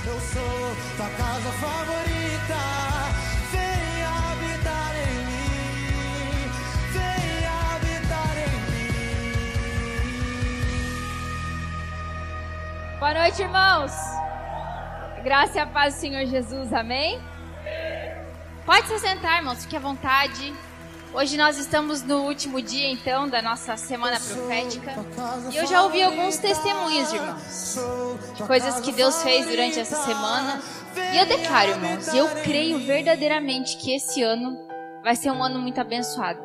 Eu sou tua casa favorita. Vem habitar em mim. Vem habitar em mim. Boa noite, irmãos. Graça e a paz do Senhor Jesus, amém? Pode se sentar, irmãos, fique à vontade. Hoje nós estamos no último dia, então, da nossa semana profética. E eu já ouvi alguns testemunhos, irmãos, de coisas que Deus fez durante essa semana. E eu declaro, irmãos, e eu creio verdadeiramente que esse ano vai ser um ano muito abençoado.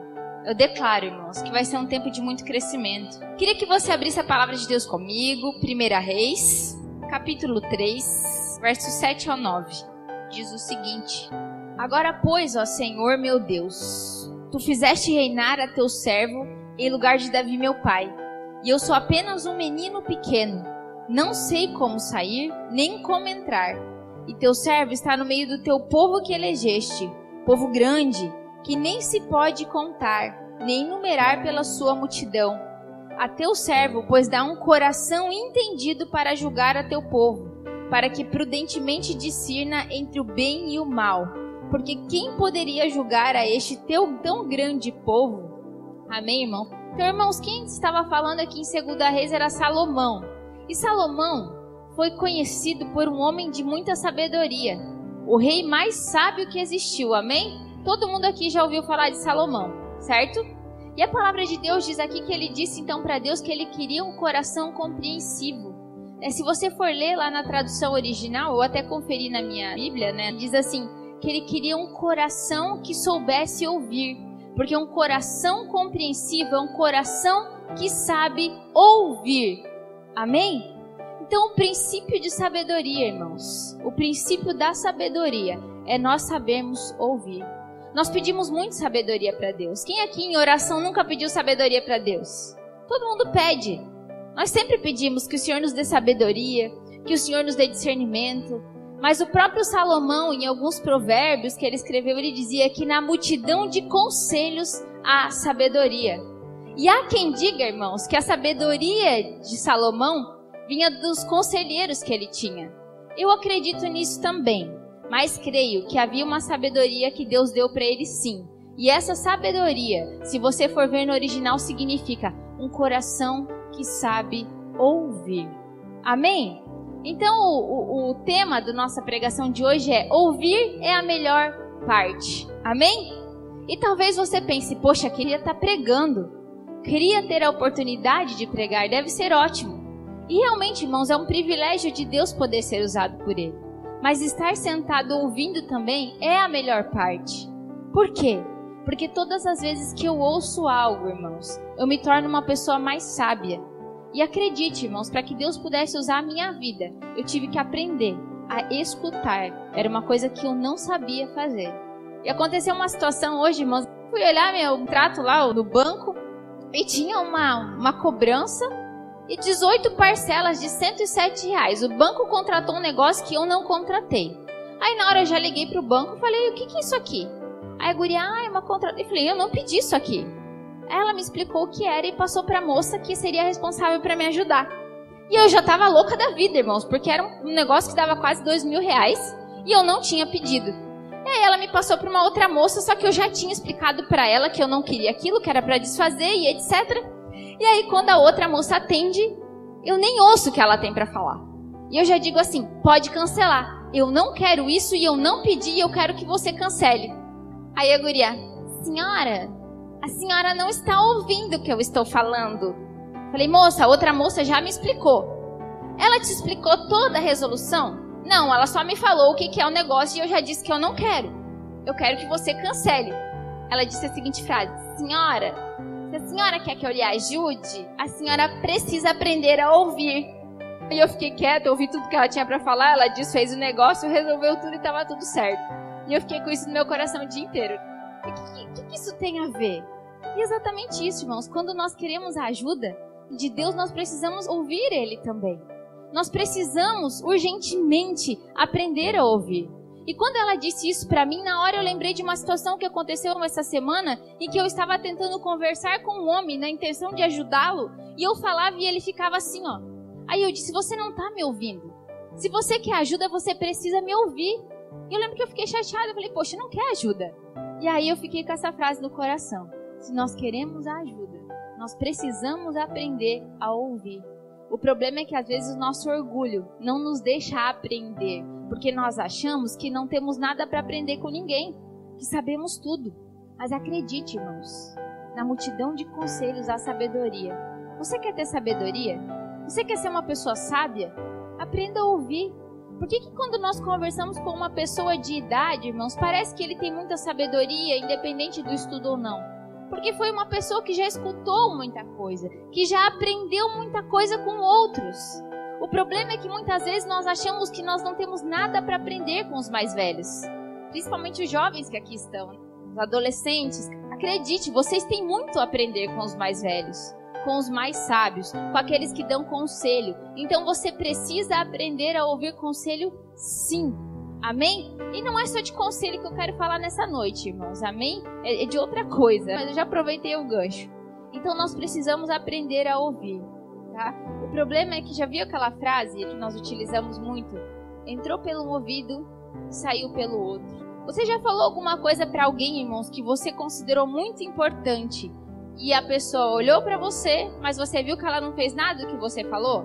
Eu declaro, irmãos, que vai ser um tempo de muito crescimento. Queria que você abrisse a palavra de Deus comigo, 1 Reis, capítulo 3, versos 7 ao 9. Diz o seguinte: Agora, pois, ó Senhor meu Deus, Tu fizeste reinar a teu servo em lugar de Davi meu pai, e eu sou apenas um menino pequeno, não sei como sair, nem como entrar. E teu servo está no meio do teu povo que elegeste, povo grande, que nem se pode contar, nem numerar pela sua multidão. A teu servo, pois dá um coração entendido para julgar a teu povo, para que prudentemente discirna entre o bem e o mal. Porque quem poderia julgar a este teu tão grande povo? Amém, irmão? Então, irmãos, quem estava falando aqui em 2 Reis era Salomão. E Salomão foi conhecido por um homem de muita sabedoria. O rei mais sábio que existiu, amém? Todo mundo aqui já ouviu falar de Salomão, certo? E a palavra de Deus diz aqui que ele disse então para Deus que ele queria um coração compreensivo. Se você for ler lá na tradução original, ou até conferir na minha Bíblia, né, diz assim, que ele queria um coração que soubesse ouvir, porque um coração compreensivo é um coração que sabe ouvir, amém? Então o princípio de sabedoria, irmãos, o princípio da sabedoria é nós sabermos ouvir. Nós pedimos muito sabedoria para Deus. Quem aqui em oração nunca pediu sabedoria para Deus? Todo mundo pede. Nós sempre pedimos que o Senhor nos dê sabedoria, que o Senhor nos dê discernimento. Mas o próprio Salomão, em alguns provérbios que ele escreveu, ele dizia que na multidão de conselhos há sabedoria. E há quem diga, irmãos, que a sabedoria de Salomão vinha dos conselheiros que ele tinha. Eu acredito nisso também, mas creio que havia uma sabedoria que Deus deu para ele sim. E essa sabedoria, se você for ver no original, significa um coração que sabe ouvir. Amém? Então, o tema da nossa pregação de hoje é: ouvir é a melhor parte. Amém? E talvez você pense, poxa, queria estar pregando. Queria ter a oportunidade de pregar, deve ser ótimo. E realmente, irmãos, é um privilégio de Deus poder ser usado por Ele. Mas estar sentado ouvindo também é a melhor parte. Por quê? Porque todas as vezes que eu ouço algo, irmãos, eu me torno uma pessoa mais sábia. E acredite, irmãos, para que Deus pudesse usar a minha vida, eu tive que aprender a escutar. Era uma coisa que eu não sabia fazer. E aconteceu uma situação hoje, irmãos. Fui olhar meu contrato lá no banco e tinha uma cobrança e 18 parcelas de R$107. O banco contratou um negócio que eu não contratei. Aí na hora eu já liguei pro banco e falei, o que é isso aqui? Aí a guria, é uma contratação. Eu falei, eu não pedi isso aqui. Ela me explicou o que era e passou para a moça que seria responsável para me ajudar. E eu já estava louca da vida, irmãos, porque era um negócio que dava quase R$2.000 e eu não tinha pedido. E aí ela me passou para uma outra moça, só que eu já tinha explicado para ela que eu não queria aquilo, que era para desfazer e etc. E aí quando a outra moça atende, eu nem ouço o que ela tem para falar. E eu já digo assim, pode cancelar. Eu não quero isso e eu não pedi e eu quero que você cancele. Aí a guria, senhora, a senhora não está ouvindo o que eu estou falando. Falei, moça, a outra moça já me explicou. Ela te explicou toda a resolução? Não, ela só me falou o que é o negócio e eu já disse que eu não quero. Eu quero que você cancele. Ela disse a seguinte frase, senhora, se a senhora quer que eu lhe ajude, a senhora precisa aprender a ouvir. E eu fiquei quieta, ouvi tudo que ela tinha para falar, ela desfez o negócio, resolveu tudo e estava tudo certo. E eu fiquei com isso no meu coração o dia inteiro. O que isso tem a ver? E exatamente isso, irmãos. Quando nós queremos a ajuda de Deus, nós precisamos ouvir Ele também. Nós precisamos urgentemente aprender a ouvir. E quando ela disse isso para mim, na hora eu lembrei de uma situação que aconteceu essa semana em que eu estava tentando conversar com um homem na intenção de ajudá-lo e eu falava e ele ficava assim, ó. Aí eu disse, você não tá me ouvindo. Se você quer ajuda, você precisa me ouvir. E eu lembro que eu fiquei chateada, eu falei, poxa, não quer ajuda. E aí eu fiquei com essa frase no coração. Se nós queremos a ajuda, nós precisamos aprender a ouvir. O problema é que às vezes o nosso orgulho não nos deixa aprender, porque nós achamos que não temos nada para aprender com ninguém, que sabemos tudo. Mas acredite, irmãos, na multidão de conselhos há sabedoria. Você quer ter sabedoria? Você quer ser uma pessoa sábia? Aprenda a ouvir. Por que quando nós conversamos com uma pessoa de idade, irmãos, parece que ele tem muita sabedoria, independente do estudo ou não? Porque foi uma pessoa que já escutou muita coisa, que já aprendeu muita coisa com outros. O problema é que muitas vezes nós achamos que nós não temos nada para aprender com os mais velhos. Principalmente os jovens que aqui estão, os adolescentes. Acredite, vocês têm muito a aprender com os mais velhos, com os mais sábios, com aqueles que dão conselho. Então você precisa aprender a ouvir conselho, sim. Amém? E não é só de conselho que eu quero falar nessa noite, irmãos. Amém? É de outra coisa. Mas eu já aproveitei o gancho. Então nós precisamos aprender a ouvir, tá? O problema é que já viu aquela frase que nós utilizamos muito? Entrou pelo ouvido, saiu pelo outro. Você já falou alguma coisa para alguém, irmãos, que você considerou muito importante e a pessoa olhou para você, mas você viu que ela não fez nada do que você falou?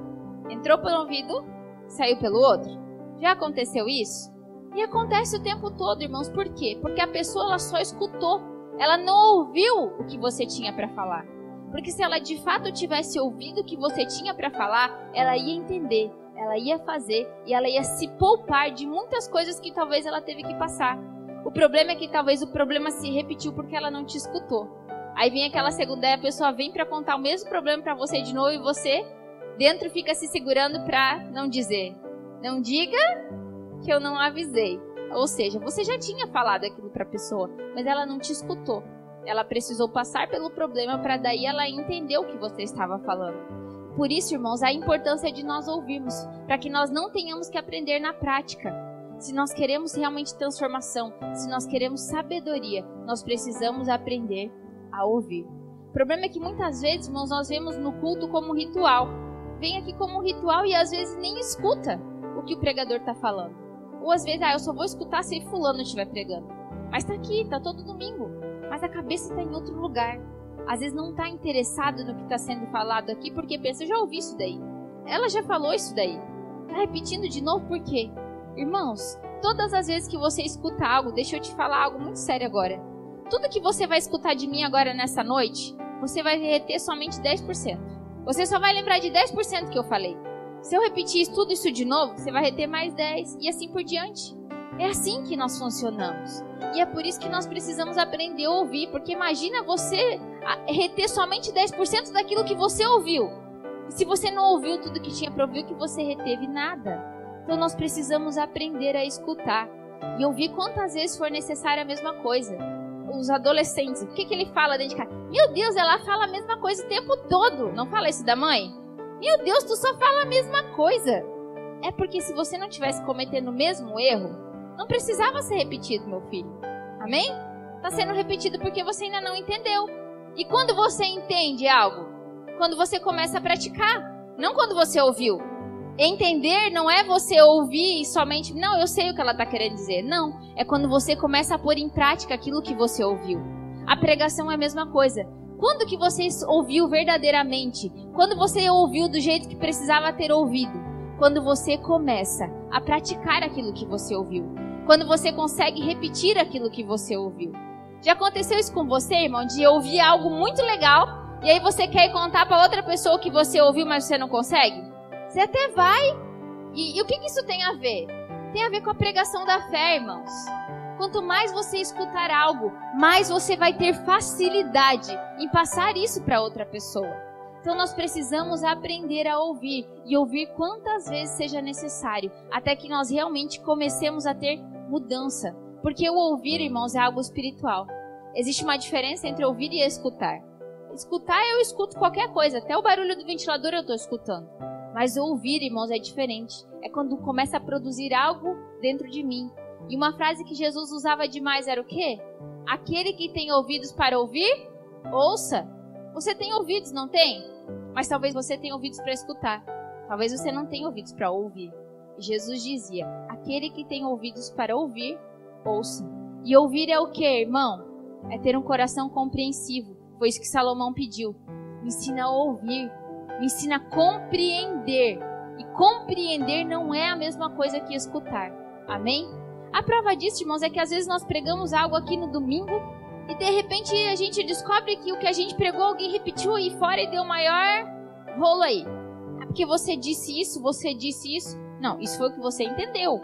Entrou pelo ouvido, saiu pelo outro. Já aconteceu isso? E acontece o tempo todo, irmãos. Por quê? Porque a pessoa ela só escutou. Ela não ouviu o que você tinha para falar. Porque se ela de fato tivesse ouvido o que você tinha para falar, ela ia entender, ela ia fazer e ela ia se poupar de muitas coisas que talvez ela teve que passar. O problema é que talvez o problema se repetiu porque ela não te escutou. Aí vem aquela segunda e a pessoa vem para contar o mesmo problema para você de novo e você dentro fica se segurando para não dizer. Não diga que eu não avisei. Ou seja, você já tinha falado aquilo para a pessoa, mas ela não te escutou. Ela precisou passar pelo problema para daí ela entender o que você estava falando. Por isso, irmãos, a importância de nós ouvirmos, para que nós não tenhamos que aprender na prática. Se nós queremos realmente transformação, se nós queremos sabedoria, nós precisamos aprender a ouvir. O problema é que muitas vezes, irmãos, nós vemos no culto como ritual. Vem aqui como ritual e às vezes nem escuta o que o pregador está falando. Ou às vezes, eu só vou escutar se fulano estiver pregando. Mas está aqui, está todo domingo. Mas a cabeça está em outro lugar. Às vezes não está interessado no que está sendo falado aqui porque pensa, eu já ouvi isso daí. Ela já falou isso daí. Está repetindo de novo por quê? Irmãos, todas as vezes que você escuta algo, deixa eu te falar algo muito sério agora. Tudo que você vai escutar de mim agora nessa noite, você vai reter somente 10%. Você só vai lembrar de 10% que eu falei. Se eu repetir tudo isso de novo, você vai reter mais 10 e assim por diante. É assim que nós funcionamos. E é por isso que nós precisamos aprender a ouvir. Porque imagina você reter somente 10% daquilo que você ouviu. E se você não ouviu tudo que tinha para ouvir, que você reteve nada. Então nós precisamos aprender a escutar. E ouvir quantas vezes for necessário a mesma coisa. Os adolescentes, o que ele fala dentro de casa? Meu Deus, ela fala a mesma coisa o tempo todo. Não fala isso da mãe? Meu Deus, tu só fala a mesma coisa. É porque se você não estivesse cometendo o mesmo erro, não precisava ser repetido, meu filho. Amém? Está sendo repetido porque você ainda não entendeu. E quando você entende algo? Quando você começa a praticar. Não quando você ouviu. Entender não é você ouvir e somente... Não, eu sei o que ela está querendo dizer. Não, é quando você começa a pôr em prática aquilo que você ouviu. A pregação é a mesma coisa. Quando que você ouviu verdadeiramente? Quando você ouviu do jeito que precisava ter ouvido? Quando você começa a praticar aquilo que você ouviu. Quando você consegue repetir aquilo que você ouviu. Já aconteceu isso com você, irmão? De ouvir algo muito legal e aí você quer contar para outra pessoa que você ouviu, mas você não consegue? Você até vai. E o que isso tem a ver? Tem a ver com a pregação da fé, irmãos. Quanto mais você escutar algo, mais você vai ter facilidade em passar isso para outra pessoa. Então nós precisamos aprender a ouvir e ouvir quantas vezes seja necessário, até que nós realmente comecemos a ter mudança. Porque o ouvir, irmãos, é algo espiritual. Existe uma diferença entre ouvir e escutar. Escutar, eu escuto qualquer coisa, até o barulho do ventilador eu estou escutando. Mas ouvir, irmãos, é diferente. É quando começa a produzir algo dentro de mim. E uma frase que Jesus usava demais era o quê? Aquele que tem ouvidos para ouvir, ouça. Você tem ouvidos, não tem? Mas talvez você tenha ouvidos para escutar. Talvez você não tenha ouvidos para ouvir. Jesus dizia: aquele que tem ouvidos para ouvir, ouça. E ouvir é o que, irmão? É ter um coração compreensivo. Foi isso que Salomão pediu. Me ensina a ouvir, me ensina a compreender. E compreender não é a mesma coisa que escutar. Amém? A prova disso, irmãos, é que às vezes nós pregamos algo aqui no domingo e de repente a gente descobre que o que a gente pregou alguém repetiu aí fora e deu maior rolo aí. É porque você disse isso, você disse isso. Não, isso foi o que você entendeu.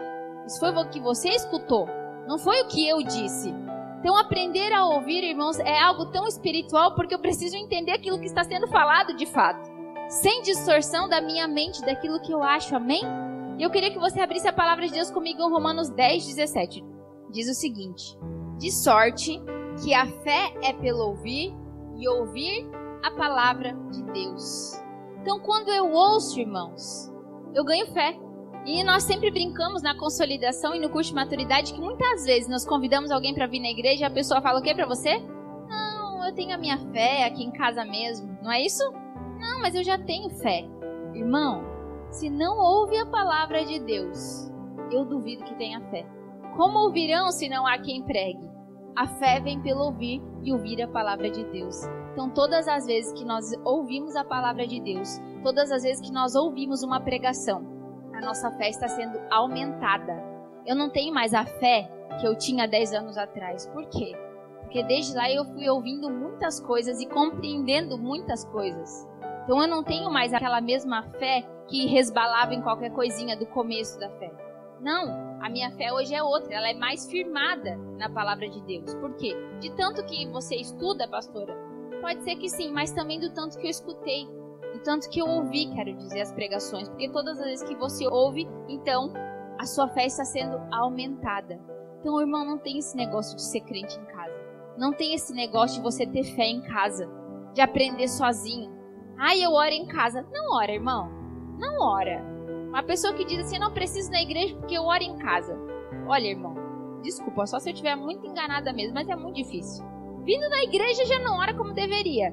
Isso foi o que você escutou. Não foi o que eu disse. Então aprender a ouvir, irmãos, é algo tão espiritual porque eu preciso entender aquilo que está sendo falado de fato. Sem distorção da minha mente, daquilo que eu acho, amém? E eu queria que você abrisse a palavra de Deus comigo em Romanos 10, 17. Diz o seguinte: de sorte que a fé é pelo ouvir e ouvir a palavra de Deus. Então quando eu ouço, irmãos, eu ganho fé. E nós sempre brincamos na consolidação e no curso de maturidade que muitas vezes nós convidamos alguém para vir na igreja e a pessoa fala o que para você? Não, eu tenho a minha fé aqui em casa mesmo. Não é isso? Não, mas eu já tenho fé. Irmão, se não ouve a palavra de Deus, eu duvido que tenha fé. Como ouvirão se não há quem pregue? A fé vem pelo ouvir e ouvir a palavra de Deus. Então todas as vezes que nós ouvimos a palavra de Deus, todas as vezes que nós ouvimos uma pregação, a nossa fé está sendo aumentada. Eu não tenho mais a fé que eu tinha 10 anos atrás. Por quê? Porque desde lá eu fui ouvindo muitas coisas e compreendendo muitas coisas. Então eu não tenho mais aquela mesma fé que resbalava em qualquer coisinha do começo da fé. Não, a minha fé hoje é outra. Ela é mais firmada na palavra de Deus. Por quê? De tanto que você estuda, pastora? Pode ser que sim, mas também do tanto que eu escutei. Do tanto que eu ouvi, quero dizer, as pregações. Porque todas as vezes que você ouve, então, a sua fé está sendo aumentada. Então, irmão, não tem esse negócio de ser crente em casa. Não tem esse negócio de você ter fé em casa. De aprender sozinho. Ai, eu oro em casa. Não ora, irmão. Não ora. Uma pessoa que diz assim, eu não preciso ir na igreja porque eu oro em casa. Olha, irmão, desculpa, só se eu estiver muito enganada mesmo, mas é muito difícil. Vindo na igreja já não ora como deveria.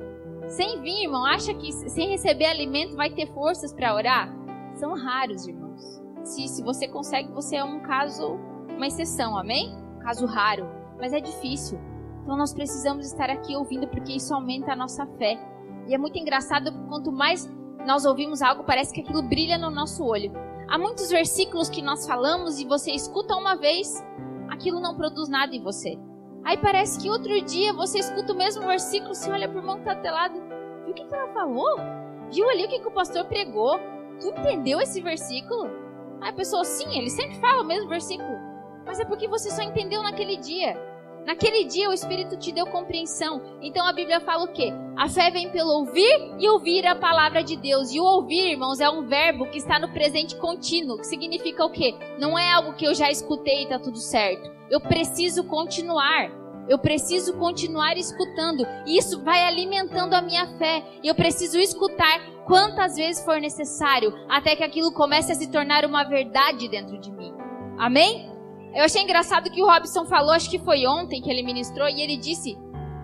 Sem vir, irmão, acha que sem receber alimento vai ter forças para orar? São raros, irmãos. Se você consegue, você é um caso, uma exceção, amém? Um caso raro, mas é difícil. Então nós precisamos estar aqui ouvindo porque isso aumenta a nossa fé. E é muito engraçado, quanto mais nós ouvimos algo, parece que aquilo brilha no nosso olho. Há muitos versículos que nós falamos e você escuta uma vez, aquilo não produz nada em você. Aí parece que outro dia você escuta o mesmo versículo, você olha pro irmão que tá do lado, viu o que ela falou? Viu ali o que o pastor pregou? Tu entendeu esse versículo? Aí a pessoa, sim, ele sempre fala o mesmo versículo. Mas é porque você só entendeu naquele dia. Naquele dia o Espírito te deu compreensão. Então a Bíblia fala o quê? A fé vem pelo ouvir e ouvir a palavra de Deus. E o ouvir, irmãos, é um verbo que está no presente contínuo. Que significa o quê? Não é algo que eu já escutei e tá tudo certo. Eu preciso continuar. Eu preciso continuar escutando. E isso vai alimentando a minha fé. E eu preciso escutar quantas vezes for necessário. Até que aquilo comece a se tornar uma verdade dentro de mim. Amém? Eu achei engraçado que o Robson falou, acho que foi ontem que ele ministrou. E ele disse,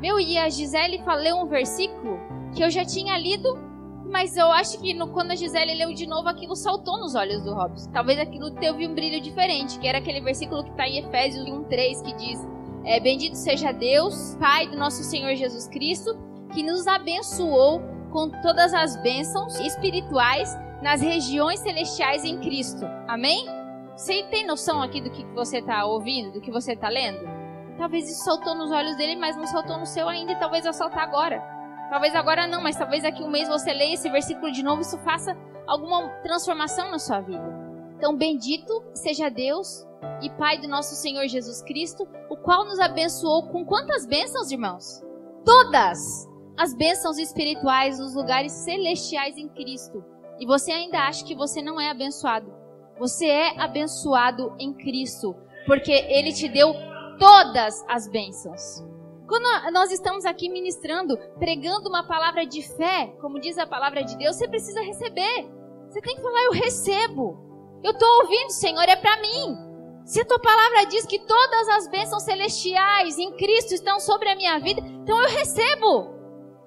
e a Gisele leu um versículo que eu já tinha lido. Mas eu acho que quando a Gisele leu de novo, aquilo saltou nos olhos do Robson. Talvez aquilo teve um brilho diferente. Que era aquele versículo que está em Efésios 1:3, que diz... bendito seja Deus, Pai do nosso Senhor Jesus Cristo, que nos abençoou com todas as bênçãos espirituais nas regiões celestiais em Cristo. Amém? Você tem noção aqui do que você está ouvindo, do que você está lendo? Talvez isso saltou nos olhos dele, mas não saltou no seu ainda, e talvez vai saltar agora. Talvez agora não, mas talvez daqui um mês você leia esse versículo de novo e isso faça alguma transformação na sua vida. Então, bendito seja Deus e Pai do nosso Senhor Jesus Cristo, o qual nos abençoou com quantas bênçãos, irmãos? Todas as bênçãos espirituais nos lugares celestiais em Cristo. E você ainda acha que você não é abençoado. Você é abençoado em Cristo, porque Ele te deu todas as bênções. Quando nós estamos aqui ministrando, pregando uma palavra de fé, como diz a palavra de Deus, você precisa receber. Você tem que falar, eu recebo. Eu estou ouvindo, Senhor, é para mim. Se a tua palavra diz que todas as bênçãos celestiais em Cristo estão sobre a minha vida, então eu recebo.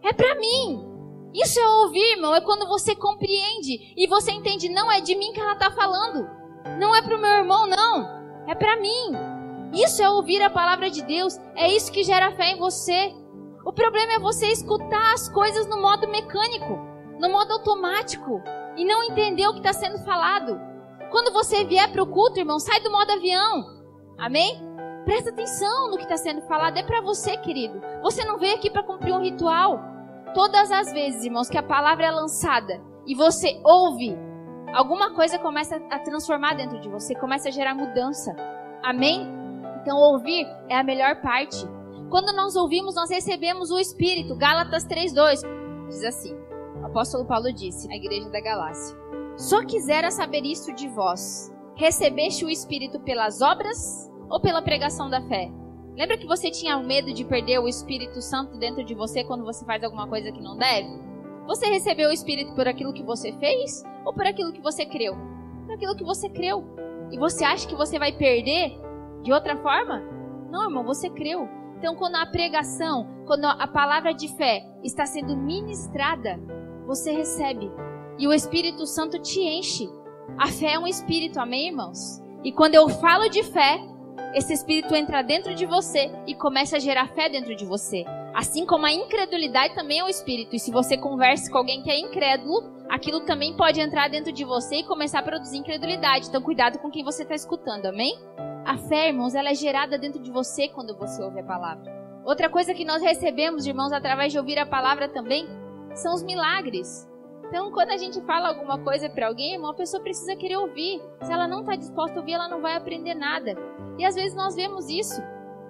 É para mim. Isso é ouvir, irmão, é quando você compreende e você entende, não é de mim que ela está falando. Não é para o meu irmão, não. É para mim. Isso é ouvir a palavra de Deus. É isso que gera fé em você. O problema é você escutar as coisas no modo mecânico, no modo automático, e não entender o que está sendo falado. Quando você vier para o culto, irmão, sai do modo avião. Amém? Presta atenção no que está sendo falado. É para você, querido. Você não veio aqui para cumprir um ritual. Todas as vezes, irmãos, que a palavra é lançada e você ouve, alguma coisa começa a transformar dentro de você, começa a gerar mudança. Amém? Então, ouvir é a melhor parte. Quando nós ouvimos, nós recebemos o Espírito. Gálatas 3:2 diz assim, o apóstolo Paulo disse, à igreja da Galácia: só quisera saber isso de vós. Recebeste o Espírito pelas obras ou pela pregação da fé? Lembra que você tinha medo de perder o Espírito Santo dentro de você quando você faz alguma coisa que não deve? Você recebeu o Espírito por aquilo que você fez ou por aquilo que você creu? Por aquilo que você creu. E você acha que você vai perder de outra forma? Não, irmão, você creu. Então, quando a pregação, quando a palavra de fé está sendo ministrada, você recebe. E o Espírito Santo te enche. A fé é um espírito, amém, irmãos? E quando eu falo de fé, esse espírito entra dentro de você e começa a gerar fé dentro de você. Assim como a incredulidade também é um espírito. E se você conversa com alguém que é incrédulo, aquilo também pode entrar dentro de você e começar a produzir incredulidade. Então, cuidado com quem você está escutando, amém? A fé, irmãos, ela é gerada dentro de você quando você ouve a palavra. Outra coisa que nós recebemos, irmãos, através de ouvir a palavra também, são os milagres. Então, quando a gente fala alguma coisa para alguém, irmão, a pessoa precisa querer ouvir. Se ela não está disposta a ouvir, ela não vai aprender nada. E às vezes nós vemos isso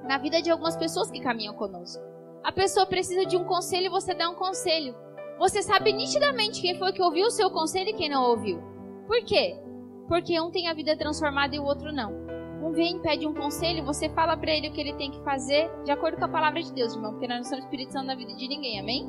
na vida de algumas pessoas que caminham conosco. A pessoa precisa de um conselho e você dá um conselho. Você sabe nitidamente quem foi que ouviu o seu conselho e quem não ouviu. Por quê? Porque um tem a vida transformada e o outro não. Um vem e pede um conselho, você fala para ele o que ele tem que fazer, de acordo com a palavra de Deus, irmão, porque nós não somos Espírito Santo na vida de ninguém, amém?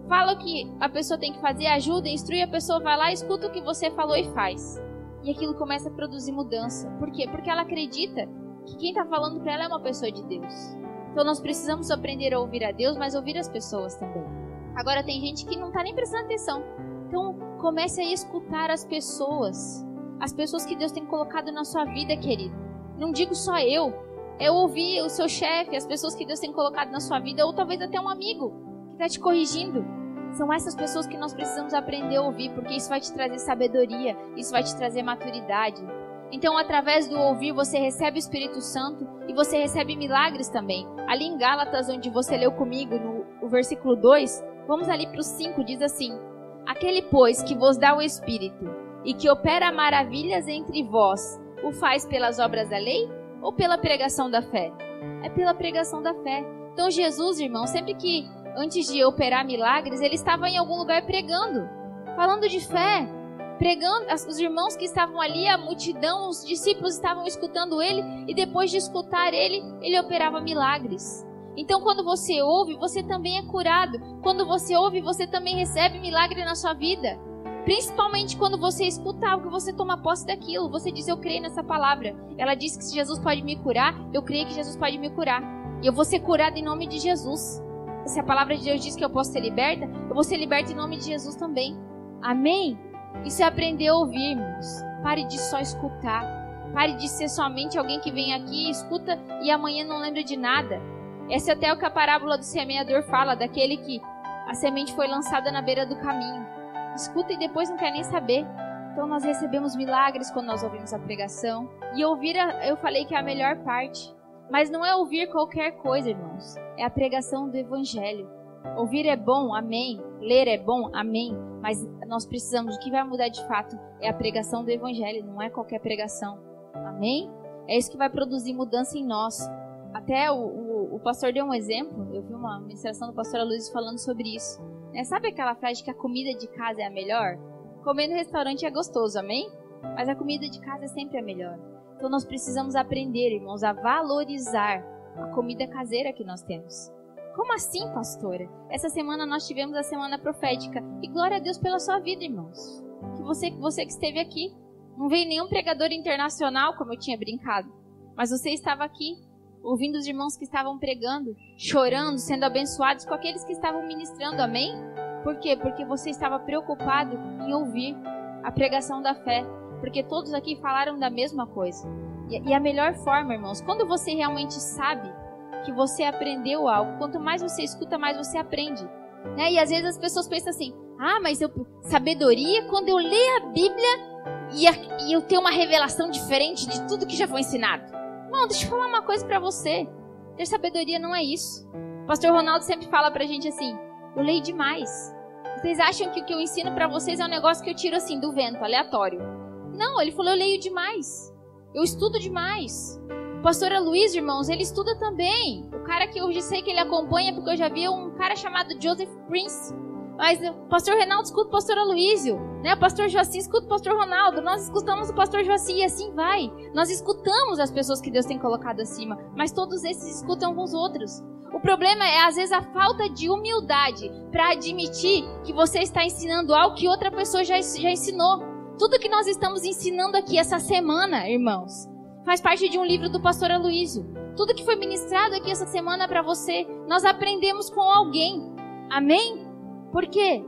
Fala o que a pessoa tem que fazer, ajuda, instrui, a pessoa vai lá, escuta o que você falou e faz. E aquilo começa a produzir mudança. Por quê? Porque ela acredita que quem está falando para ela é uma pessoa de Deus. Então nós precisamos aprender a ouvir a Deus, mas ouvir as pessoas também. Agora tem gente que não está nem prestando atenção. Então comece a escutar as pessoas que Deus tem colocado na sua vida, querido. Não digo só eu. É ouvir o seu chefe, as pessoas que Deus tem colocado na sua vida, ou talvez até um amigo que está te corrigindo. São essas pessoas que nós precisamos aprender a ouvir, porque isso vai te trazer sabedoria, isso vai te trazer maturidade. Então, através do ouvir, você recebe o Espírito Santo e você recebe milagres também. Ali em Gálatas, onde você leu comigo, no versículo 2, vamos ali para o 5, diz assim: aquele, pois, que vos dá o Espírito e que opera maravilhas entre vós, o faz pelas obras da lei ou pela pregação da fé? É pela pregação da fé. Então Jesus, irmão, sempre que antes de operar milagres, ele estava em algum lugar pregando, falando de fé, pregando. Os irmãos que estavam ali, a multidão, os discípulos estavam escutando ele, e depois de escutar ele operava milagres. Então quando você ouve, você também é curado. Quando você ouve, você também recebe milagre na sua vida. Principalmente quando você escuta algo, você toma posse daquilo. Você diz: eu creio nessa palavra. Ela disse que se Jesus pode me curar, eu creio que Jesus pode me curar. E eu vou ser curada em nome de Jesus. Se a palavra de Deus diz que eu posso ser liberta, eu vou ser liberta em nome de Jesus também. Amém? Isso é aprender a ouvir, irmãos. Pare de só escutar. Pare de ser somente alguém que vem aqui, escuta e amanhã não lembra de nada. Essa é até o que a parábola do semeador fala, daquele que a semente foi lançada na beira do caminho. Escuta e depois não quer nem saber. Então nós recebemos milagres quando nós ouvimos a pregação. E ouvir, eu falei que é a melhor parte. Mas não é ouvir qualquer coisa, irmãos. É a pregação do Evangelho. Ouvir é bom, amém. Ler é bom, amém. Mas nós precisamos, o que vai mudar de fato é a pregação do Evangelho, não é qualquer pregação. Amém? É isso que vai produzir mudança em nós. Até o pastor deu um exemplo. Eu vi uma ministração do pastor Luiz falando sobre isso. Sabe aquela frase que a comida de casa é a melhor? Comer no restaurante é gostoso, amém? Mas a comida de casa é sempre a melhor. Então nós precisamos aprender, irmãos, a valorizar a comida caseira que nós temos. Como assim, pastora? Essa semana nós tivemos a semana profética. E glória a Deus pela sua vida, irmãos. Que você que esteve aqui. Não veio nenhum pregador internacional, como eu tinha brincado. Mas você estava aqui, ouvindo os irmãos que estavam pregando, chorando, sendo abençoados com aqueles que estavam ministrando, amém? Por quê? Porque você estava preocupado em ouvir a pregação da fé. porque todos aqui falaram da mesma coisa. E a melhor forma, irmãos, quando você realmente sabe que você aprendeu algo, quanto mais você escuta, mais você aprende. Né? E às vezes as pessoas pensam assim, mas sabedoria, quando eu ler a Bíblia e eu tenho uma revelação diferente de tudo que já foi ensinado. Não, deixa eu falar uma coisa pra você. Ter sabedoria não é isso. O pastor Ronaldo sempre fala pra gente assim, eu leio demais. Vocês acham que o que eu ensino pra vocês é um negócio que eu tiro assim do vento, aleatório. Não, ele falou, eu leio demais. Eu estudo demais. O pastor Aloysio, irmãos, ele estuda também. O cara que eu já sei que ele acompanha, porque eu já vi um cara chamado Joseph Prince. Mas o pastor Reinaldo escuta o pastor Aloysio, né? O pastor Joaci escuta o pastor Ronaldo. Nós escutamos o pastor Joaci e assim vai. Nós escutamos as pessoas que Deus tem colocado acima, mas todos esses escutam uns aos outros. O problema é, às vezes, a falta de humildade para admitir que você está ensinando algo que outra pessoa já ensinou. Tudo que nós estamos ensinando aqui essa semana, irmãos, faz parte de um livro do pastor Aloysio. Tudo que foi ministrado aqui essa semana para você, nós aprendemos com alguém. Amém? Por quê?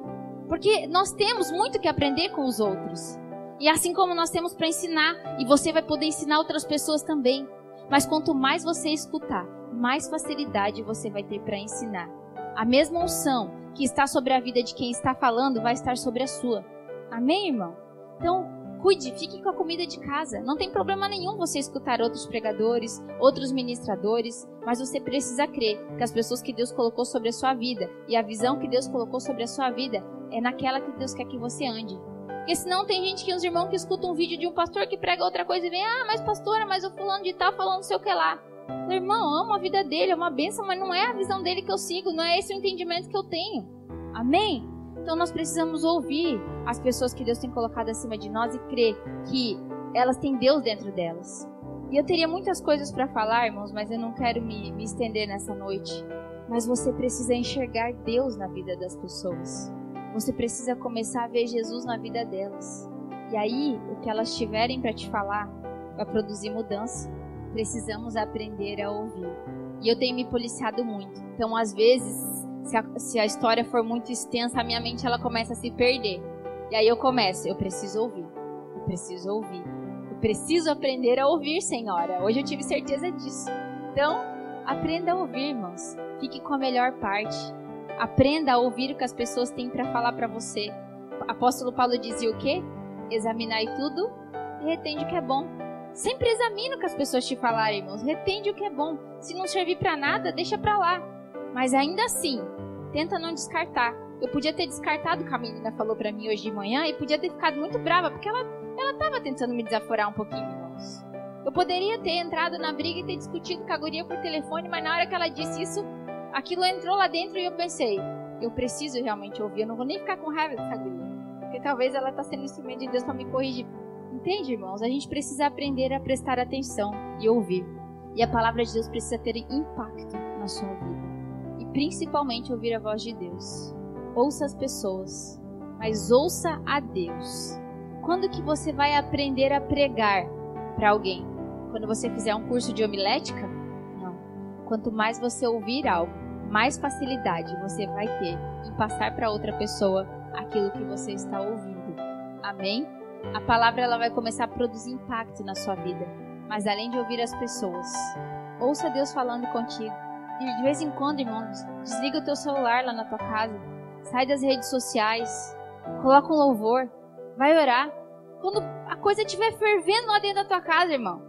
Porque nós temos muito que aprender com os outros. E assim como nós temos para ensinar, e você vai poder ensinar outras pessoas também. Mas quanto mais você escutar, mais facilidade você vai ter para ensinar. A mesma unção que está sobre a vida de quem está falando vai estar sobre a sua. Amém, irmão? Então, cuide, fique com a comida de casa. Não tem problema nenhum você escutar outros pregadores, outros ministradores, mas você precisa crer que as pessoas que Deus colocou sobre a sua vida e a visão que Deus colocou sobre a sua vida é naquela que Deus quer que você ande. Porque senão tem gente que, uns irmãos que escutam um vídeo de um pastor que prega outra coisa e vem, mas pastora, mas o fulano de tal falando não sei o que lá. Meu irmão, amo a vida dele, é uma bênção, mas não é a visão dele que eu sigo, não é esse o entendimento que eu tenho. Amém? Então nós precisamos ouvir as pessoas que Deus tem colocado acima de nós e crer que elas têm Deus dentro delas. E eu teria muitas coisas para falar, irmãos, mas eu não quero me estender nessa noite. Mas você precisa enxergar Deus na vida das pessoas. Você precisa começar a ver Jesus na vida delas. E aí, o que elas tiverem para te falar vai produzir mudança. Precisamos aprender a ouvir. E eu tenho me policiado muito. Então, às vezes, se a história for muito extensa, a minha mente ela começa a se perder. E aí eu preciso ouvir. Eu preciso ouvir. Eu preciso aprender a ouvir, Senhora. Hoje eu tive certeza disso. Então, aprenda a ouvir, irmãos. Fique com a melhor parte. Aprenda a ouvir o que as pessoas têm para falar para você. O apóstolo Paulo dizia o quê? Examinai tudo e retende o que é bom. Sempre examina o que as pessoas te falarem, irmãos. Retende o que é bom. Se não servir para nada, deixa para lá. Mas ainda assim, tenta não descartar. Eu podia ter descartado o que a menina falou para mim hoje de manhã e podia ter ficado muito brava, porque ela estava tentando me desaforar um pouquinho, irmãos. Eu poderia ter entrado na briga e ter discutido com a guria por telefone, mas na hora que ela disse isso, aquilo entrou lá dentro e eu pensei, eu preciso realmente ouvir, eu não vou nem ficar com raiva dessa guria, porque talvez ela está sendo instrumento de Deus para me corrigir. Entende, irmãos? A gente precisa aprender a prestar atenção e ouvir. E a palavra de Deus precisa ter impacto na sua vida. E principalmente ouvir a voz de Deus. Ouça as pessoas, mas ouça a Deus. Quando que você vai aprender a pregar para alguém? Quando você fizer um curso de homilética? Não. Quanto mais você ouvir algo, mais facilidade você vai ter em passar para outra pessoa aquilo que você está ouvindo. Amém? A palavra ela vai começar a produzir impacto na sua vida. Mas além de ouvir as pessoas, ouça Deus falando contigo. E de vez em quando, irmãos, desliga o teu celular lá na tua casa. Sai das redes sociais. Coloca um louvor. Vai orar. Quando a coisa estiver fervendo lá dentro da tua casa, irmão.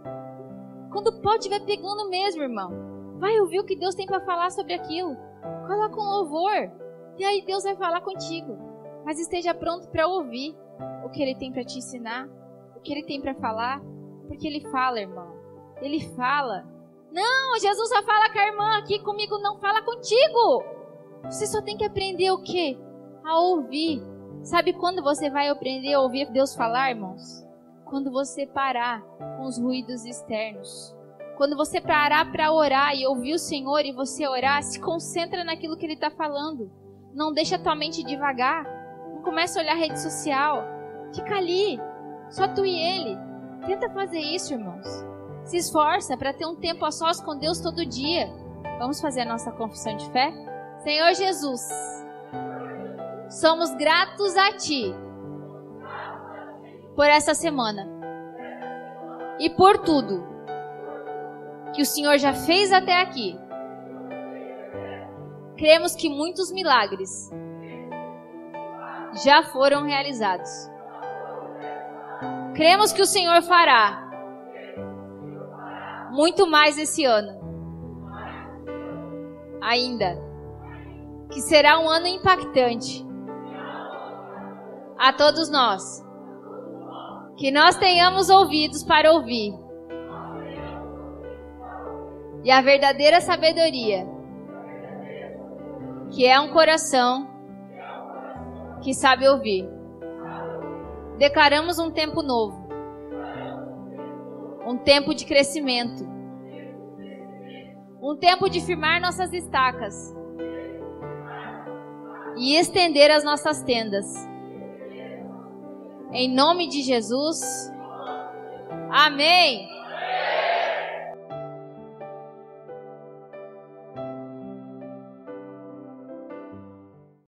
Quando o pó estiver pegando mesmo, irmão. Vai ouvir o que Deus tem para falar sobre aquilo. Coloca um louvor. E aí Deus vai falar contigo. Mas esteja pronto para ouvir o que Ele tem para te ensinar. O que Ele tem para falar. Porque Ele fala, irmão. Ele fala. Não, Jesus só fala com a irmã aqui comigo, não fala contigo. Você só tem que aprender o quê? A ouvir. Sabe quando você vai aprender a ouvir Deus falar, irmãos? Quando você parar com os ruídos externos. Quando você parar para orar e ouvir o Senhor e você orar, se concentra naquilo que Ele está falando. Não deixa a tua mente devagar. Não começa a olhar a rede social. Fica ali, só tu e Ele. Tenta fazer isso, irmãos. Se esforça para ter um tempo a sós com Deus todo dia. Vamos fazer a nossa confissão de fé? Senhor Jesus, somos gratos a Ti por essa semana e por tudo que o Senhor já fez até aqui. Cremos que muitos milagres já foram realizados. Cremos que o Senhor fará muito mais esse ano. Ainda. Que será um ano impactante a todos nós. Que nós tenhamos ouvidos para ouvir. E a verdadeira sabedoria, que é um coração que sabe ouvir. Declaramos um tempo novo. Um tempo de crescimento. Um tempo de firmar nossas estacas. E estender as nossas tendas. Em nome de Jesus. Amém.